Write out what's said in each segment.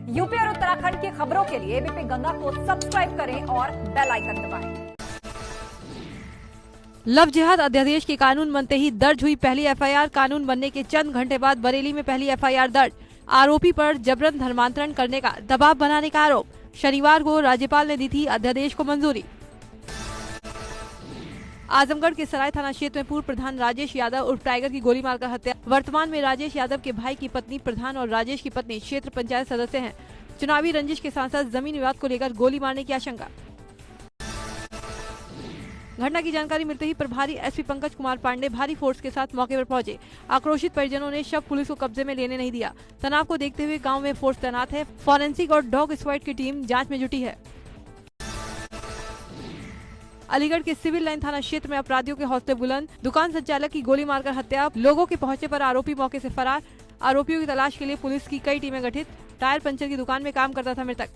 UP और उत्तराखंड की खबरों के लिए एबीपी गंगा को सब्सक्राइब करें और बेल आइकन दबाएं। लव जिहाद अध्यादेश के कानून बनते ही दर्ज हुई पहली एफआईआर। कानून बनने के चंद घंटे बाद बरेली में पहली एफआईआर दर्ज। आरोपी पर जबरन धर्मांतरण करने का दबाव बनाने का आरोप। शनिवार को राज्यपाल ने दी थी अध्यादेश को मंजूरी। आजमगढ़ के सराय थाना क्षेत्र में पूर्व प्रधान राजेश यादव उर्फ टाइगर की गोली मारकर हत्या। वर्तमान में राजेश यादव के भाई की पत्नी प्रधान और राजेश की पत्नी क्षेत्र पंचायत सदस्य हैं। चुनावी रंजिश के साथ साथ जमीन विवाद को लेकर गोली मारने की आशंका। घटना की जानकारी मिलते ही प्रभारी एसपी पंकज कुमार पांडे भारी फोर्स के साथ मौके पर पहुंचे। आक्रोशित परिजनों ने शव पुलिस को कब्जे में लेने नहीं दिया। तनाव को देखते हुए गांव में फोर्स तैनात है। फॉरेंसिक और डॉग स्क्वाड की टीम जांच में जुटी है। अलीगढ़ के सिविल लाइन थाना क्षेत्र में अपराधियों के हौसले बुलंद। दुकान संचालक की गोली मारकर हत्या। लोगों के पहुंचे पर आरोपी मौके से फरार। आरोपियों की तलाश के लिए पुलिस की कई टीमें गठित। टायर पंचर की दुकान में काम करता था मृतक।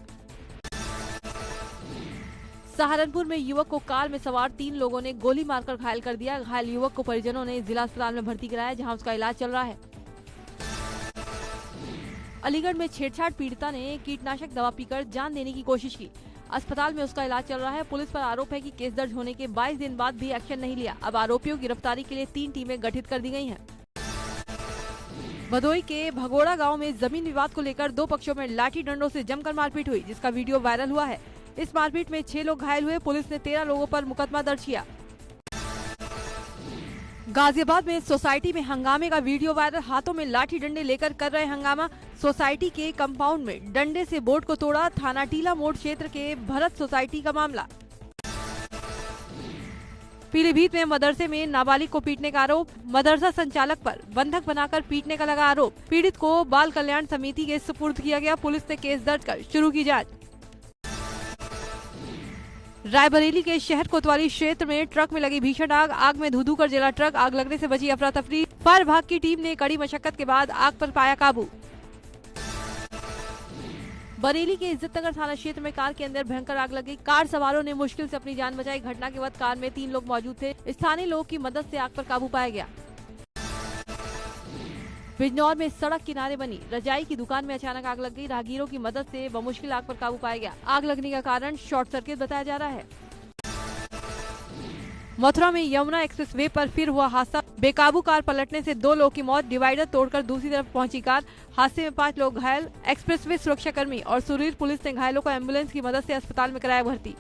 सहारनपुर में युवक को कार में सवार 3 लोगों ने गोली मारकर घायल कर दिया। घायल युवक को परिजनों ने जिला अस्पताल में भर्ती कराया, जहां उसका इलाज चल रहा है। अलीगढ़ में छेड़छाड़ पीड़िता ने कीटनाशक दवा पीकर जान देने की कोशिश की। अस्पताल में उसका इलाज चल रहा है। पुलिस पर आरोप है कि केस दर्ज होने के 22 दिन बाद भी एक्शन नहीं लिया। अब आरोपियों की गिरफ्तारी के लिए 3 टीमें गठित कर दी गई हैं। भदोई के भगोड़ा गांव में जमीन विवाद को लेकर 2 पक्षों में लाठी डंडों से जमकर मारपीट हुई, जिसका वीडियो वायरल हुआ है। इस मारपीट में 6 लोग घायल हुए। पुलिस ने 13 लोगों पर मुकदमा दर्ज किया। गाजियाबाद में सोसाइटी में हंगामे का वीडियो वायरल। हाथों में लाठी डंडे लेकर कर रहे हंगामा। सोसाइटी के कंपाउंड में डंडे से बोर्ड को तोड़ा। थाना टीला मोड़ क्षेत्र के भरत सोसाइटी का मामला। पीलीभीत में मदरसे में नाबालिग को पीटने का आरोप। मदरसा संचालक पर बंधक बनाकर पीटने का लगा आरोप। पीड़ित को बाल कल्याण समिति के सुपुर्द किया गया। पुलिस ने केस दर्ज कर शुरू की जांच। रायबरेली के शहर कोतवाली क्षेत्र में ट्रक में लगी भीषण आग। आग में धू-धू कर जला ट्रक। आग लगने से बची अफरा तफरी। फायर विभाग की टीम ने कड़ी मशक्कत के बाद आग पर पाया काबू। बरेली के इज्जतनगर थाना क्षेत्र में कार के अंदर भयंकर आग लगी। कार सवारों ने मुश्किल से अपनी जान बचाई। घटना के वक्त कार में 3 लोग मौजूद थे। स्थानीय लोगों की मदद से आग पर काबू पाया गया। बिजनौर में सड़क किनारे बनी रजाई की दुकान में अचानक आग लग गई। राहगीरों की मदद से बमुश्किल आग पर काबू पाया गया। आग लगने का कारण शॉर्ट सर्किट बताया जा रहा है। मथुरा में यमुना एक्सप्रेस वे पर फिर हुआ हादसा। बेकाबू कार पलटने से 2 लोगों की मौत। डिवाइडर तोड़कर दूसरी तरफ पहुंची कार। हादसे में 5 लोग घायल। एक्सप्रेसवे सुरक्षा कर्मी और सुरीर पुलिस ने घायलों को एम्बुलेंस की मदद से अस्पताल में कराया भर्ती।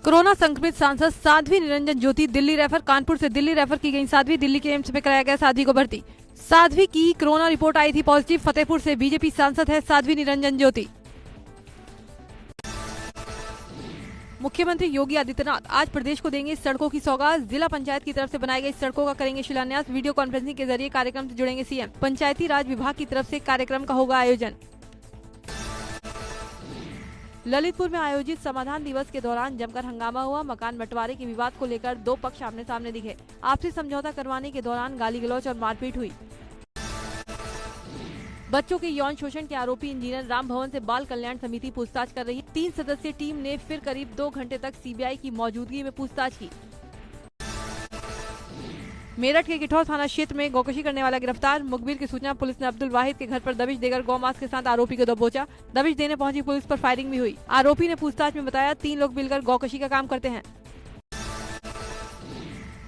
कोरोना संक्रमित सांसद साध्वी निरंजन ज्योति दिल्ली रेफर। कानपुर से दिल्ली रेफर की गई साध्वी। दिल्ली के एम्स में कराया गया साध्वी को भर्ती। साध्वी की कोरोना रिपोर्ट आई थी पॉजिटिव। फतेहपुर से बीजेपी सांसद है साध्वी निरंजन ज्योति। मुख्यमंत्री योगी आदित्यनाथ आज प्रदेश को देंगे सड़कों की सौगात। जिला पंचायत की तरफ से बनाई गई सड़कों का करेंगे शिलान्यास। वीडियो कॉन्फ्रेंसिंग के जरिए कार्यक्रम से जुड़ेंगे सीएम। पंचायती राज विभाग की तरफ से कार्यक्रम का होगा आयोजन। ललितपुर में आयोजित समाधान दिवस के दौरान जमकर हंगामा हुआ। मकान बंटवारे के विवाद को लेकर 2 पक्ष आमने सामने दिखे। आपसी समझौता करवाने के दौरान गाली गलौज और मारपीट हुई। बच्चों के यौन शोषण के आरोपी इंजीनियर राम भवन से बाल कल्याण समिति पूछताछ कर रही है। 3 सदस्यीय टीम ने फिर करीब 2 घंटे तक सीबीआई की मौजूदगी में पूछताछ की। मेरठ के किठौर थाना क्षेत्र में गौकशी करने वाला गिरफ्तार। मुखबिर की सूचना पुलिस ने अब्दुल वाहिद के घर पर दबिश देकर गौमांस के साथ आरोपी को दबोचा। दबिश देने पहुंची पुलिस पर फायरिंग भी हुई। आरोपी ने पूछताछ में बताया 3 लोग मिलकर गौकशी का काम करते हैं।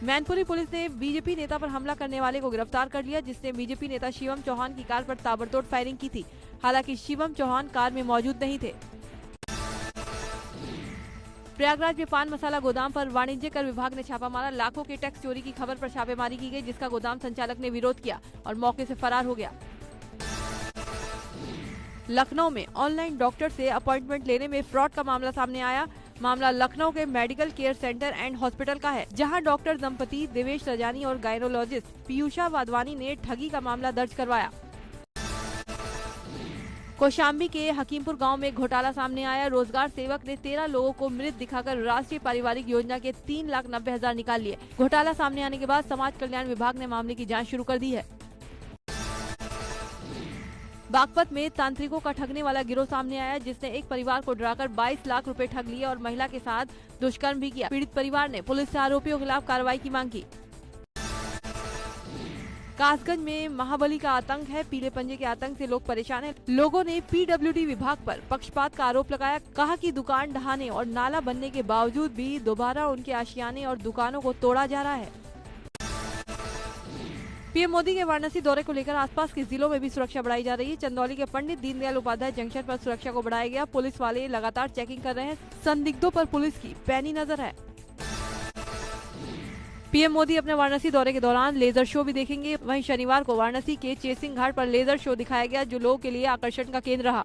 मैनपुरी पुलिस ने बीजेपी नेता पर हमला करने वाले को गिरफ्तार कर लिया, जिसने बीजेपी नेता शिवम चौहान की कार पर ताबड़तोड़ फायरिंग की थी। हालांकि शिवम चौहान कार में मौजूद नहीं थे। प्रयागराज में पान मसाला गोदाम पर वाणिज्य कर विभाग ने छापा मारा। लाखों के टैक्स चोरी की खबर पर छापेमारी की गई, जिसका गोदाम संचालक ने विरोध किया और मौके से फरार हो गया। लखनऊ में ऑनलाइन डॉक्टर से अपॉइंटमेंट लेने में फ्रॉड का मामला सामने आया। मामला लखनऊ के medical care centre and hospital का है, जहां डॉक्टर दंपति देवेश रजानी और गायनोलॉजिस्ट पीयूषा वाधवानी ने ठगी का मामला दर्ज करवाया। कौशाम्बी के हकीमपुर गांव में घोटाला सामने आया। रोजगार सेवक ने 13 लोगों को मृत दिखाकर राष्ट्रीय पारिवारिक योजना के 3,90,000 निकाल लिए। घोटाला सामने आने के बाद समाज कल्याण विभाग ने मामले की जांच शुरू कर दी है। बागपत में तांत्रिकों का ठगने वाला गिरोह सामने आया, जिसने एक परिवार को डराकर 22 लाख रुपए ठग लिए और महिला के साथ दुष्कर्म भी किया। पीड़ित परिवार ने पुलिस से आरोपियों के खिलाफ कार्रवाई की मांग की। कासगंज में महाबली का आतंक है। पीले पंजे के आतंक से लोग परेशान हैं। लोगों ने पीडब्ल्यूडी विभाग पर पक्षपात का आरोप लगाया। कहा कि दुकान ढहाने और नाला बनने के बावजूद भी दोबारा उनके आशियाने और दुकानों को तोड़ा जा रहा है। पीएम मोदी के वाराणसी दौरे को लेकर आसपास के जिलों में भी सुरक्षा बढ़ाई जा रही है। चंदौली के पंडित दीनदयाल उपाध्याय जंक्शन पर सुरक्षा को बढ़ाया गया। पुलिस वाले लगातार चेकिंग कर रहे हैं। संदिग्धों पर पुलिस की पैनी नजर है। पीएम मोदी अपने वाराणसी दौरे के दौरान लेजर शो भी देखेंगे। वहीं शनिवार को वाराणसी के चेसिंग घाट पर लेजर शो दिखाया गया, जो लोगों के लिए आकर्षण का केंद्र रहा।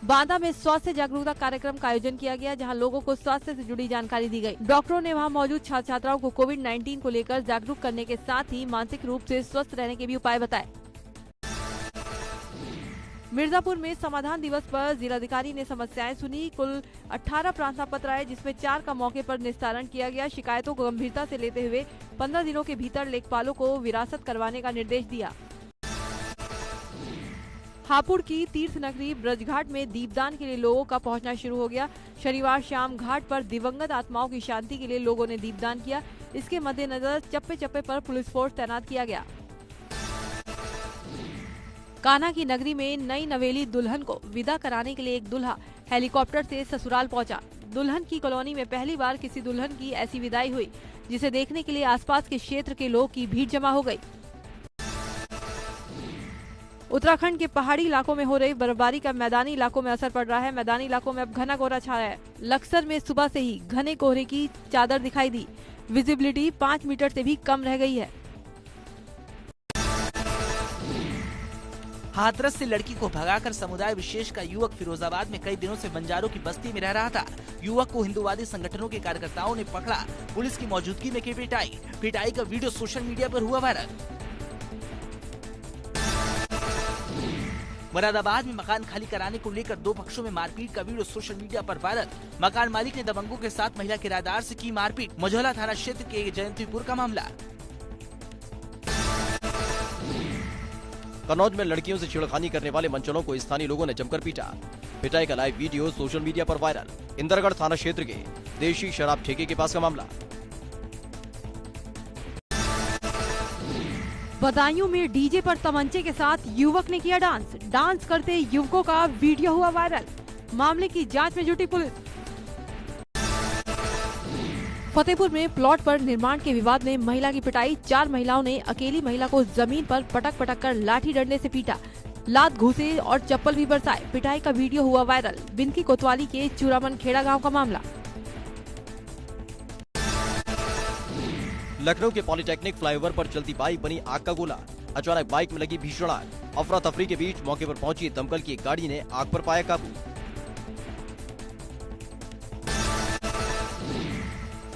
बांदा में स्वास्थ्य जागरूकता कार्यक्रम का आयोजन किया गया, जहां लोगों को स्वास्थ्य से जुड़ी जानकारी दी गई। डॉक्टरों ने वहां मौजूद छात्र छात्राओं को कोविड-19 को लेकर जागरूक करने के साथ ही मानसिक रूप से स्वस्थ रहने के भी उपाय बताए। मिर्जापुर में समाधान दिवस पर जिलाधिकारी ने समस्याएं सुनी। कुल 18 प्रार्थना पत्र आए, जिसमें 4 का मौके पर निस्तारण किया गया। शिकायतों को गंभीरता से लेते हुए 15 दिनों के भीतर लेखपालों को विरासत करवाने का निर्देश दिया। हापुड़ की तीर्थ नगरी ब्रजघाट में दीपदान के लिए लोगों का पहुंचना शुरू हो गया। शनिवार शाम घाट पर दिवंगत आत्माओं की शांति के लिए लोगों ने दीपदान किया। इसके मद्देनजर चप्पे चप्पे पर पुलिस फोर्स तैनात किया गया। कान्हा की नगरी में नई नवेली दुल्हन को विदा कराने के लिए एक दूल्हा हेलीकॉप्टर से ससुराल पहुंचा। दुल्हन की कॉलोनी में पहली बार किसी दुल्हन की ऐसी विदाई हुई, जिसे देखने के लिए आसपास के क्षेत्र के लोग की भीड़ जमा हो गई। उत्तराखंड के पहाड़ी इलाकों में हो रही बर्फबारी का मैदानी इलाकों में असर पड़ रहा है। मैदानी इलाकों में अब घना कोहरा छाया है। लक्सर में सुबह से ही घने कोहरे की चादर दिखाई दी। विजिबिलिटी 5 मीटर से भी कम रह गई है। हाथरस से लड़की को भगाकर समुदाय विशेष का युवक फिरोजाबाद में कई दिनों से बंजारों की बस्ती में रह रहा था। युवक को हिंदूवादी संगठनों के कार्यकर्ताओं ने पकड़ा। पुलिस की मौजूदगी में की पिटाई का वीडियो सोशल मीडिया पर हुआ वायरल। मुरादाबाद में मकान खाली कराने को लेकर 2 पक्षों में मारपीट का वीडियो सोशल मीडिया पर वायरल। मकान मालिक ने दबंगों के साथ महिला किराएदार से की मारपीट। मझौला थाना क्षेत्र के जयंतीपुर का मामला। कन्नौज में लड़कियों से छेड़खानी करने वाले मंचलों को स्थानीय लोगों ने जमकर पीटा। पिटाई का लाइव वीडियो सोशल मीडिया पर वायरल। इंदरगढ़ थाना क्षेत्र के देशी शराब ठेके के पास का मामला। बदायूं में डीजे पर तमंचे के साथ युवक ने किया डांस। डांस करते युवकों का वीडियो हुआ वायरल। मामले की जांच में जुटी पुलिस। फतेहपुर में प्लॉट पर निर्माण के विवाद में महिला की पिटाई। 4 महिलाओं ने अकेली महिला को जमीन पर पटक कर लाठी डंडे से पीटा। लात घूसे और चप्पल भी बरसाए। पिटाई का वीडियो हुआ वायरल। बिनकी कोतवाली के चूरामन खेड़ा गांव का मामला। लखनऊ के पॉलिटेक्निक फ्लाईओवर पर चलती बाइक बनी आग का गोला। अचानक बाइक में लगी भीषण आग। अफरा तफरी के बीच मौके पर पहुंची दमकल की एक गाड़ी ने आग पर पाया काबू।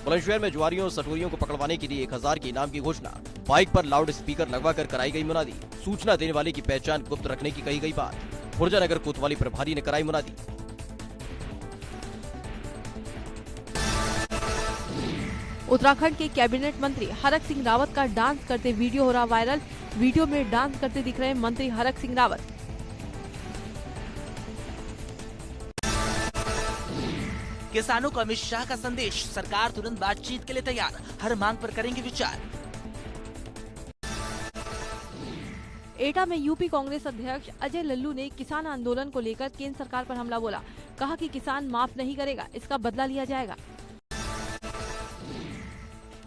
बुलंदशहर में जुआरियों और सटोरियों को पकड़वाने के लिए 1000 के इनाम की घोषणा। बाइक पर लाउड स्पीकर लगवाकर कराई गई मुनादी। सूचना देने वाले की पहचान गुप्त रखने की कही गई बात। खुर्जा कोतवाली प्रभारी ने कराई मुनादी। उत्तराखंड के कैबिनेट मंत्री हरक सिंह रावत का डांस करते वीडियो हो रहा वायरल। वीडियो में डांस करते दिख रहे मंत्री हरक सिंह रावत। किसानों को अमित शाह का संदेश। सरकार तुरंत बातचीत के लिए तैयार। हर मांग पर करेंगे विचार। एटा में यूपी कांग्रेस अध्यक्ष अजय लल्लू ने किसान आंदोलन को लेकर केंद्र सरकार पर हमला बोला। कहा कि किसान माफ नहीं करेगा, इसका बदला लिया जाएगा।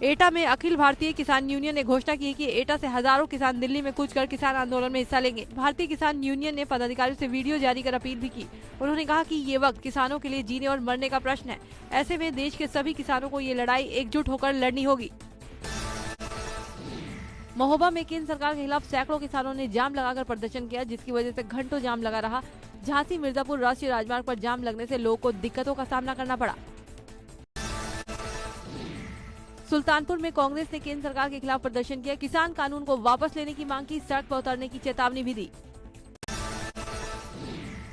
एटा में अखिल भारतीय किसान यूनियन ने घोषणा की कि एटा से हजारों किसान दिल्ली में कूच कर किसान आंदोलन में हिस्सा लेंगे। भारतीय किसान यूनियन ने पदाधिकारियों से वीडियो जारी कर अपील भी की। उन्होंने कहा कि ये वक्त किसानों के लिए जीने और मरने का प्रश्न है। ऐसे में देश के सभी किसानों को ये लड़ाई एकजुट होकर लड़नी होगी। महोबा में केंद्र सरकार के खिलाफ सैकड़ों किसानों ने जाम लगाकर प्रदर्शन किया, जिसकी वजह से घंटों जाम लगा रहा। झांसी मिर्जापुर राष्ट्रीय राजमार्ग पर जाम लगने से लोगों को दिक्कतों का सामना करना पड़ा। सुल्तानपुर में कांग्रेस ने केंद्र सरकार के खिलाफ प्रदर्शन किया। किसान कानून को वापस लेने की मांग की। सड़क पर उतरने की चेतावनी भी दी।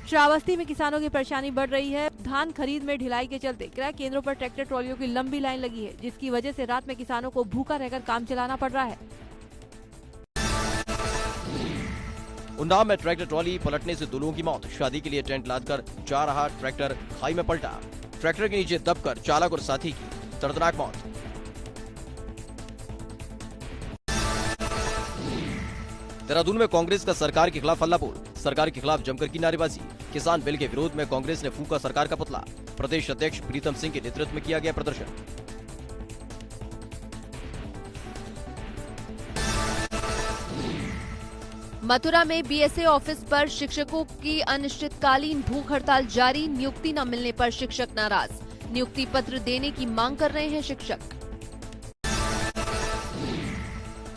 श्रावस्ती में किसानों की परेशानी बढ़ रही है। धान खरीद में ढिलाई के चलते क्रय केंद्रों पर ट्रैक्टर ट्रॉलियों की लंबी लाइन लगी है, जिसकी वजह से रात में किसानों को भूखा रहकर काम चलाना पड़ रहा है। उन्नाव में ट्रैक्टर ट्रॉली पलटने से 2 लोगों की मौत। शादी के लिए टेंट लादकर जा रहा ट्रैक्टर खाई में पलटा। ट्रैक्टर के नीचे दबकर चालक और साथी की दर्दनाक मौत। देहरादून में कांग्रेस का सरकार के खिलाफ हल्ला बोल, सरकार के खिलाफ जमकर की नारेबाजी। किसान बिल के विरोध में कांग्रेस ने फूका सरकार का पुतला। प्रदेश अध्यक्ष प्रीतम सिंह के नेतृत्व में किया गया प्रदर्शन। मथुरा में बीएसए ऑफिस पर शिक्षकों की अनिश्चितकालीन भूख हड़ताल जारी। नियुक्ति न मिलने पर शिक्षक नाराज। नियुक्ति पत्र देने की मांग कर रहे हैं शिक्षक।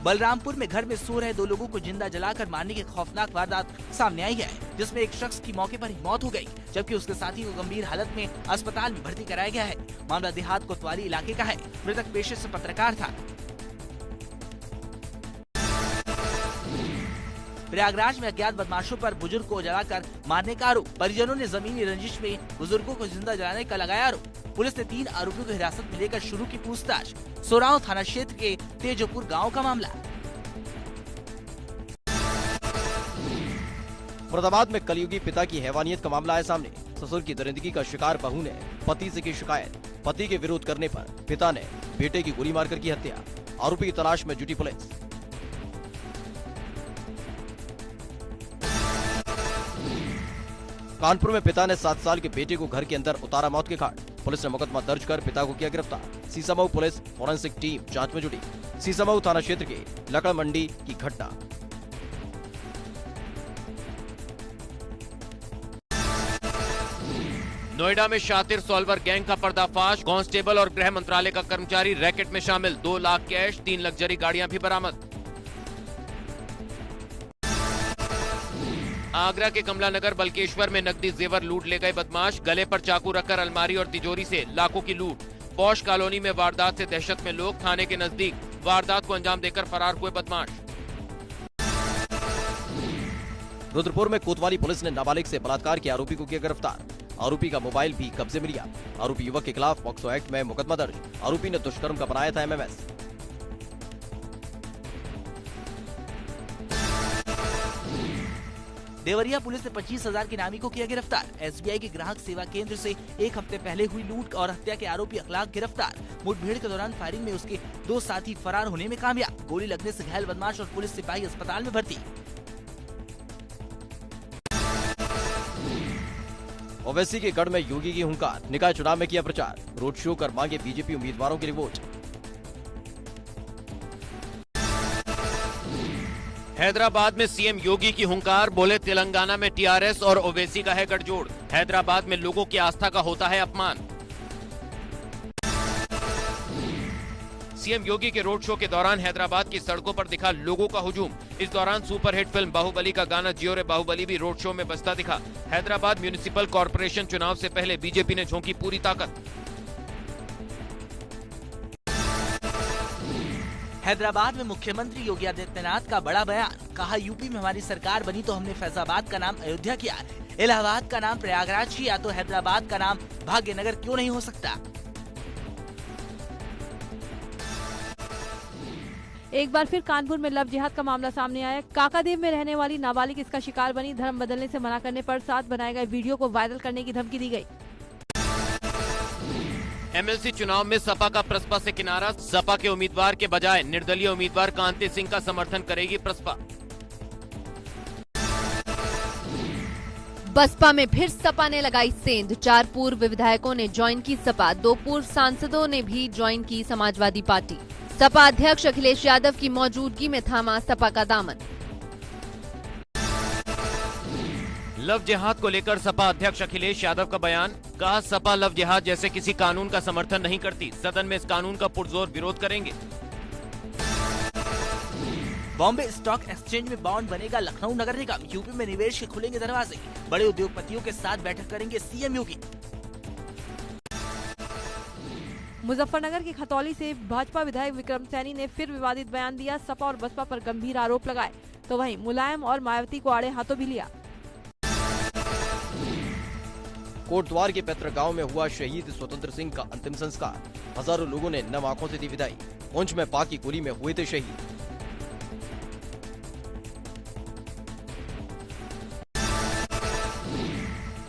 बलरामपुर में घर में सो रहे 2 लोगों को जिंदा जलाकर मारने की खौफनाक वारदात सामने आई है, जिसमें एक शख्स की मौके पर ही मौत हो गई, जबकि उसके साथी को गंभीर हालत में अस्पताल में भर्ती कराया गया है। मामला देहात कोतवाली इलाके का है। मृतक पेशे से पत्रकार था। प्रयागराज में अज्ञात बदमाशों पर बुजुर्ग को जलाकर मारने का आरोप। परिजनों ने जमीनी रंजिश में बुजुर्गों को जिंदा जलाने का लगाया आरोप। पुलिस ने 3 आरोपियों को हिरासत में लेकर शुरू की पूछताछ। सोराव थाना क्षेत्र के तेजोपुर गांव का मामला। मुरादाबाद में कलयुगी पिता की हैवानियत का मामला आया सामने। ससुर की दरिंदगी का शिकार बहू ने पति से की शिकायत। पति के विरोध करने पर पिता ने बेटे की गोली मारकर की हत्या। आरोपी की तलाश में जुटी पुलिस। कानपुर में पिता ने 7 साल के बेटे को घर के अंदर उतारा मौत के घाट। पुलिस ने मुकदमा दर्ज कर पिता को किया गिरफ्तार। सीसामऊ पुलिस फोरेंसिक टीम जांच में जुटी। सीसामऊ थाना क्षेत्र के लकड़ मंडी की घटना। नोएडा में शातिर सॉल्वर गैंग का पर्दाफाश। कांस्टेबल और गृह मंत्रालय का कर्मचारी रैकेट में शामिल। 2 लाख कैश, 3 लग्जरी गाड़ियां भी बरामद। आगरा के कमलानगर बल्केश्वर में नकदी जेवर लूट ले गए बदमाश। गले पर चाकू रखकर अलमारी और तिजोरी से लाखों की लूट। पौष कॉलोनी में वारदात से दहशत में लोग। थाने के नजदीक वारदात को अंजाम देकर फरार हुए बदमाश। रुद्रपुर में कोतवाली पुलिस ने नाबालिग से बलात्कार के आरोपी को किया गिरफ्तार। आरोपी का मोबाइल भी कब्जे में लिया। आरोपी युवक के खिलाफ पॉक्सो एक्ट में मुकदमा दर्ज। आरोपी ने दुष्कर्म का बनाया था एमएमएस। देवरिया पुलिस ने 25,000 के नामी को किया गिरफ्तार। एसबीआई के ग्राहक सेवा केंद्र से 1 हफ्ते पहले हुई लूट और हत्या के आरोपी अखलाक गिरफ्तार। मुठभेड़ के दौरान फायरिंग में उसके 2 साथी फरार होने में कामयाब। गोली लगने से घायल बदमाश और पुलिस सिपाही अस्पताल में भर्ती। ओवैसी के गढ़ में योगी की हुंकार। निकाय चुनाव में किया प्रचार। रोड शो कर मांगे बीजेपी उम्मीदवारों के लिए वोट। हैदराबाद में सीएम योगी की हुंकार। बोले तेलंगाना में टीआरएस और ओवैसी का है गठजोड़। हैदराबाद में लोगों की आस्था का होता है अपमान। सीएम योगी के रोड शो के दौरान हैदराबाद की सड़कों पर दिखा लोगों का हुजूम। इस दौरान सुपरहिट फिल्म बाहुबली का गाना जियो रे बाहुबली भी रोड शो में बजता दिखा। हैदराबाद म्यूनिसिपल कॉर्पोरेशन चुनाव से पहले बीजेपी ने झोंकी पूरी ताकत। हैदराबाद में मुख्यमंत्री योगी आदित्यनाथ का बड़ा बयान। कहा, यूपी में हमारी सरकार बनी तो हमने फैजाबाद का नाम अयोध्या किया, इलाहाबाद का नाम प्रयागराज किया, तो हैदराबाद का नाम भाग्यनगर क्यों नहीं हो सकता। एक बार फिर कानपुर में लव जिहाद का मामला सामने आया। काकादेव में रहने वाली नाबालिग इसका शिकार बनी। धर्म बदलने से मना करने पर साथ बनाए गए वीडियो को वायरल करने की धमकी दी गई। एमएलसी चुनाव में सपा का प्रसपा से किनारा। सपा के उम्मीदवार के बजाय निर्दलीय उम्मीदवार कांति सिंह का समर्थन करेगी प्रसपा। बसपा में फिर सपा ने लगाई सेंध। 4 पूर्व विधायकों ने ज्वाइन की सपा। 2 पूर्व सांसदों ने भी ज्वाइन की समाजवादी पार्टी। सपा अध्यक्ष अखिलेश यादव की मौजूदगी में थामा सपा का दामन। लव जिहाद को लेकर सपा अध्यक्ष अखिलेश यादव का बयान। कहा, सपा लव जिहाद जैसे किसी कानून का समर्थन नहीं करती। सदन में इस कानून का पुरजोर विरोध करेंगे। बॉम्बे स्टॉक एक्सचेंज में बॉन्ड बनेगा लखनऊ नगर निगम। यूपी में निवेश के खुलेंगे दरवाजे। बड़े उद्योगपतियों के साथ बैठक करेंगे सीएम योगी। मुजफ्फरनगर की खतौली से भाजपा विधायक विक्रम सैनी ने फिर विवादित बयान दिया। सपा और बसपा पर गंभीर आरोप लगाए, तो वहीं मुलायम और मायावती को आड़े हाथों भी लिया। कोटद्वार के पैतृक गांव में हुआ शहीद स्वतंत्र सिंह का अंतिम संस्कार। हजारों लोगों ने नम आंखों से दी विदाई। पुंछ में पाक की गोली में हुए थे शहीद।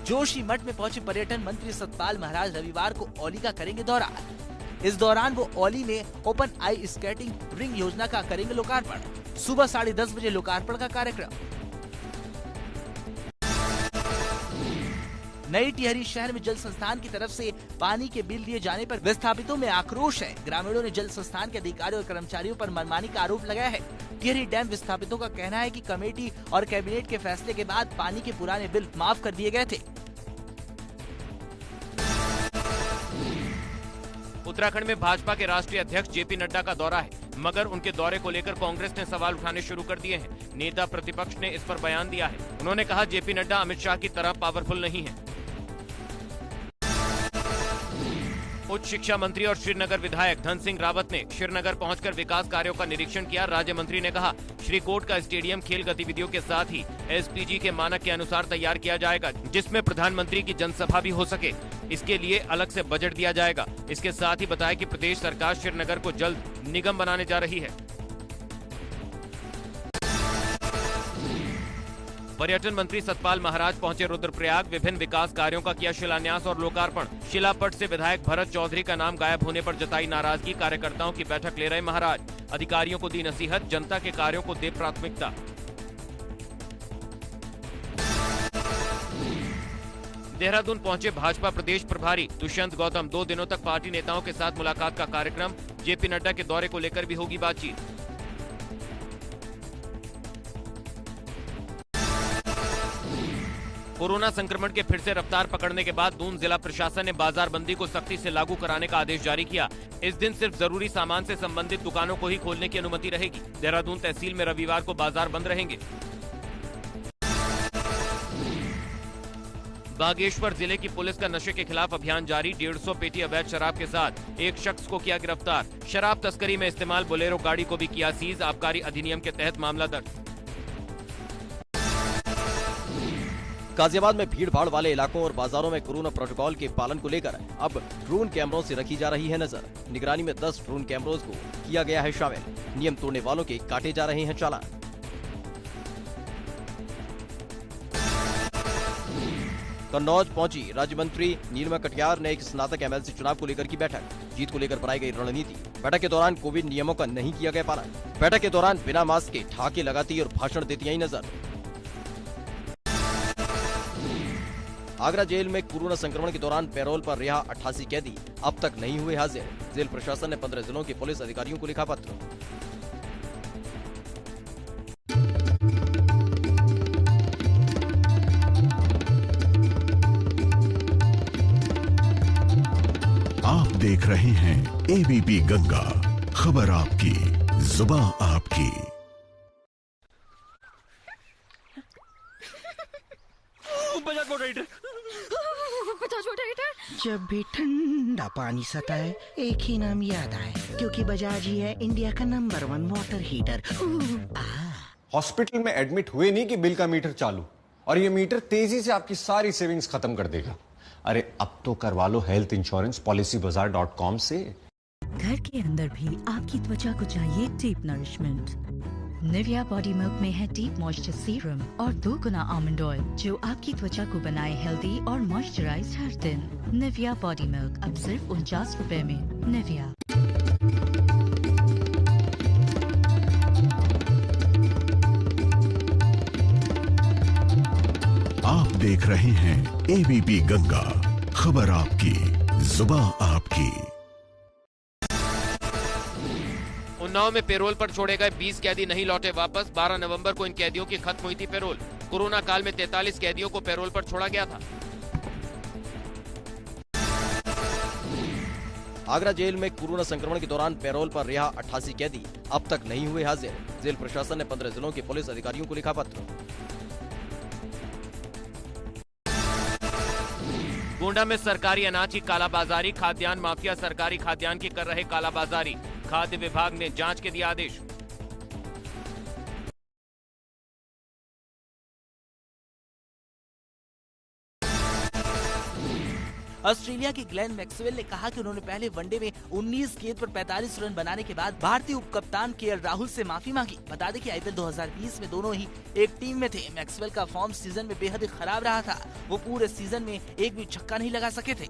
जोशी मठ में पहुंचे पर्यटन मंत्री सतपाल महाराज रविवार को औली का करेंगे दौरा। इस दौरान वो औली में ओपन आई स्केटिंग रिंग योजना का करेंगे लोकार्पण। सुबह 10:30 बजे लोकार्पण का कार्यक्रम। नई टिहरी शहर में जल संस्थान की तरफ से पानी के बिल दिए जाने पर विस्थापितों में आक्रोश है। ग्रामीणों ने जल संस्थान के अधिकारियों और कर्मचारियों पर मनमानी का आरोप लगाया है। टिहरी डैम विस्थापितों का कहना है कि कमेटी और कैबिनेट के फैसले के बाद पानी के पुराने बिल माफ कर दिए गए थे। उत्तराखंड में भाजपा के राष्ट्रीय अध्यक्ष जेपी नड्डा का दौरा है, मगर उनके दौरे को लेकर कांग्रेस ने सवाल उठाने शुरू कर दिए हैं। नेता प्रतिपक्ष ने इस पर बयान दिया है। उन्होंने कहा, जेपी नड्डा अमित शाह की तरह पावरफुल नहीं है। उच्च शिक्षा मंत्री और श्रीनगर विधायक धन सिंह रावत ने श्रीनगर पहुंचकर विकास कार्यों का निरीक्षण किया। राज्य मंत्री ने कहा, श्रीकोट का स्टेडियम खेल गतिविधियों के साथ ही एसपीजी के मानक के अनुसार तैयार किया जाएगा, जिसमें प्रधानमंत्री की जनसभा भी हो सके। इसके लिए अलग से बजट दिया जाएगा। इसके साथ ही बताया कि प्रदेश सरकार श्रीनगर को जल्द निगम बनाने जा रही है। पर्यटन मंत्री सतपाल महाराज पहुंचे रुद्रप्रयाग। विभिन्न विकास कार्यों का किया शिलान्यास और लोकार्पण। शिलापट से विधायक भरत चौधरी का नाम गायब होने पर जताई नाराजगी। कार्यकर्ताओं की बैठक ले रहे महाराज। अधिकारियों को दी नसीहत, जनता के कार्यों को दे प्राथमिकता। देहरादून पहुंचे भाजपा प्रदेश प्रभारी दुष्यंत गौतम। 2 दिनों तक पार्टी नेताओं के साथ मुलाकात का कार्यक्रम। जेपी नड्डा के दौरे को लेकर भी होगी बातचीत। कोरोना संक्रमण के फिर से रफ्तार पकड़ने के बाद दून जिला प्रशासन ने बाजारबंदी को सख्ती से लागू कराने का आदेश जारी किया। इस दिन सिर्फ जरूरी सामान से संबंधित दुकानों को ही खोलने की अनुमति रहेगी। देहरादून तहसील में रविवार को बाजार बंद रहेंगे। बागेश्वर जिले की पुलिस का नशे के खिलाफ अभियान जारी। 150 पेटी अवैध शराब के साथ एक शख्स को किया गिरफ्तार। शराब तस्करी में इस्तेमाल बोलेरो गाड़ी को भी किया सीज। आबकारी अधिनियम के तहत मामला दर्ज। गाजियाबाद में भीड़ भाड़ वाले इलाकों और बाजारों में कोरोना प्रोटोकॉल के पालन को लेकर अब ड्रोन कैमरों से रखी जा रही है नजर। निगरानी में 10 ड्रोन कैमरों को किया गया है शामिल। नियम तोड़ने वालों के काटे जा रहे हैं चालान। कन्नौज पहुंची राज्य मंत्री नीलिमा कटियार ने एक स्नातक एमएलसी चुनाव को लेकर की बैठक। जीत को लेकर बनाई गई रणनीति। बैठक के दौरान कोविड नियमों का नहीं किया गया पालन। बैठक के दौरान बिना मास्क के ठहाके लगाती और भाषण देती आई नजर। आगरा जेल में कोरोना संक्रमण के दौरान पैरोल पर रिहा 88 कैदी अब तक नहीं हुए हाजिर। जेल प्रशासन ने 15 जिलों के पुलिस अधिकारियों को लिखा पत्र। आप देख रहे हैं एबीपी गंगा, खबर आपकी, जुबान आपकी। जब भी ठंडा पानी सताए एक ही नाम याद आए, क्योंकि बजाज ही है इंडिया का नंबर 1 वाटर हीटर। हॉस्पिटल में एडमिट हुए नहीं कि बिल का मीटर चालू, और ये मीटर तेजी से आपकी सारी सेविंग्स खत्म कर देगा। अरे अब तो करवा लो हेल्थ इंश्योरेंस policybazaar.com से। घर के अंदर भी आपकी त्वचा को चाहिए deep nourishment. Nivea body milk में है डीप मॉइस्चर सीरम और 2 गुना आमंड ऑयल, जो आपकी त्वचा को बनाए हेल्दी और मॉइस्चराइज्ड हर दिन। निविया बॉडी मिल्क अब सिर्फ 49 रुपए में। निविया। आप देख रहे हैं एबीपी गंगा, खबर आपकी, जुबान आपकी। उन्नाव में पेरोल पर छोड़े गए 20 कैदी नहीं लौटे वापस। 12 नवंबर को इन कैदियों की खत्म हुई थी पेरोल। कोरोना काल में 43 कैदियों को पेरोल पर छोड़ा गया था। आगरा जेल में कोरोना संक्रमण के दौरान पैरोल पर रिहा 88 कैदी अब तक नहीं हुए हाजिर। जेल प्रशासन ने 15 जिलों के पुलिस अधिकारियों को लिखा पत्र। गोंडा में सरकारी अनाज की कालाबाजारी। खाद्यान्न माफिया सरकारी खाद्यान्न की कर रहे कालाबाजारी। खाद्य विभाग ने जांच के दिया आदेश। ऑस्ट्रेलिया के ग्लेन मैक्सवेल ने कहा कि उन्होंने पहले वनडे में 19 गेंद पर 45 रन बनाने के बाद भारतीय उपकप्तान केएल राहुल से माफी मांगी। बता दें कि आईपीएल 2020 में दोनों ही एक टीम में थे। मैक्सवेल का फॉर्म सीजन में बेहद खराब रहा था। वो पूरे सीजन में एक भी छक्का नहीं लगा सके थे।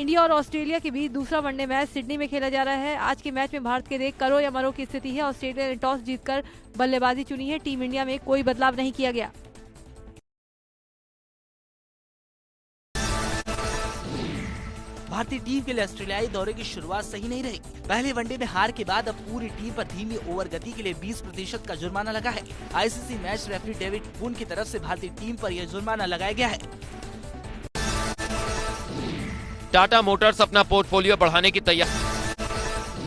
इंडिया और ऑस्ट्रेलिया के बीच दूसरा वनडे मैच सिडनी में खेला जा रहा है। आज के मैच में भारत के लिए करो या मरो की स्थिति है। ऑस्ट्रेलिया ने टॉस जीतकर बल्लेबाजी चुनी है। टीम इंडिया में कोई बदलाव नहीं किया गया। भारतीय टीम के लिए ऑस्ट्रेलियाई दौरे की शुरुआत सही नहीं रही। पहले वनडे में हार के बाद अब पूरी टीम पर धीमी ओवर गति के लिए 20% का जुर्माना लगा है। आईसीसी मैच रेफरी डेविड वुन की तरफ से भारतीय टीम पर यह जुर्माना लगाया गया है। टाटा मोटर्स अपना पोर्टफोलियो बढ़ाने की तैयारी